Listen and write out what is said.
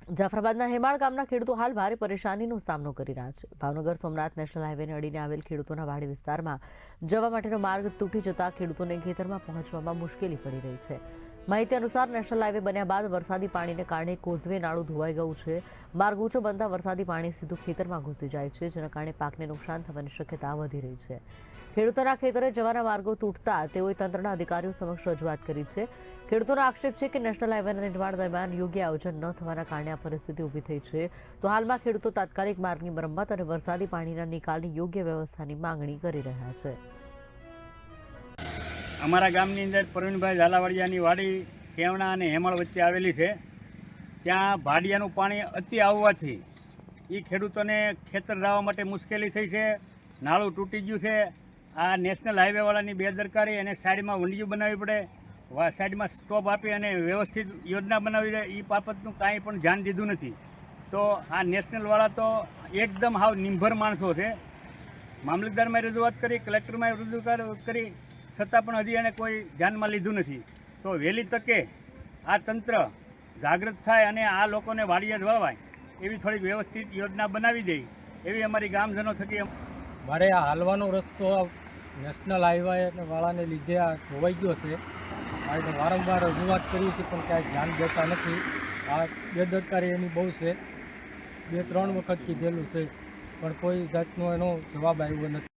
જાફરાબાદના હેમાળ ગામના ખેડૂતો હાલ ભારે પરેશાનીનો સામનો કરી રહ્યા છે। ભાવનગર સોમનાથ નેશનલ હાઈવેને અડીને આવેલ ખેડૂતોના વાડી વિસ્તારમાં જવા માટેનો માર્ગ તૂટી જતા ખેડૂતોને ખેતરમાં પહોંચવામાં મુશ્કેલી પડી રહી છે। માહિતી અનુસાર નેશનલ હાઈવે બન્યા બાદ વરસાદી પાણીને કારણે કોઝવે નાળું ધોવાઈ ગયું છે। માર્ગ ઊંચો બનતા વરસાદી પાણી સીધું ખેતરમાં ઘૂસી જાય છે, જેના કારણે પાકને નુકસાન થવાની શક્યતા વધી રહી છે। ખેડૂતોના ખેતરે જવાના માર્ગો તૂટતા તેઓએ તંત્રના અધિકારીઓ સમક્ષ રજૂઆત કરી છે। ખેડૂતોનો આક્ષેપ છે કે નેશનલ હાઈવેના નિર્માણ દરમિયાન યોગ્ય આયોજન ન થવાના કારણે આ પરિસ્થિતિ ઊભી થઈ છે। તો હાલમાં ખેડૂતો તાત્કાલિક માર્ગની મરમ્મત અને વરસાદી પાણીના નિકાલની યોગ્ય વ્યવસ્થાની માંગણી કરી રહ્યા છે। અમારા ગામની અંદર પ્રવીણભાઈ ઝાલાવાડિયાની વાડી સેવણા અને હેમાળ વચ્ચે આવેલી છે। ત્યાં ભાડિયાનું પાણી અતિ આવવાથી એ ખેડૂતોને ખેતર જવા માટે મુશ્કેલી થઈ છે। નાળું તૂટી ગયું છે। આ નેશનલ હાઈવેવાળાની બેદરકારી અને સાઈડમાં વંડિયું બનાવવી પડે, સાઈડમાં સ્ટોપ આપી અને વ્યવસ્થિત યોજના બનાવી દે, એ બાબતનું કાંઈ પણ ધ્યાન દીધું નથી। તો આ નેશનલવાળા તો એકદમ હાવ નિર્ભર માણસો છે। મામલતદારમાં રજૂઆત કરી, કલેક્ટરમાં રજૂઆત કરી, છતાં પણ હજી એને કોઈ ધ્યાનમાં લીધું નથી। તો વહેલી તકે આ તંત્ર જાગૃત થાય અને આ લોકોને વાડીએ જ વાવાય એવી થોડીક વ્યવસ્થિત યોજના બનાવી દે એવી અમારી ગામજનો થકી મારે આ હાલવાનો રસ્તો નેશનલ હાઈવે વાળાને લીધે આ ધોવાઈ ગયો છે। આ વારંવાર રજૂઆત કરી છે પણ ક્યાંય ધ્યાન દેતા નથી। આ બેદરકારી એની બહુ છે। 2-3 વખત કીધેલું છે પણ કોઈ જાતનો એનો જવાબ આવ્યો નથી।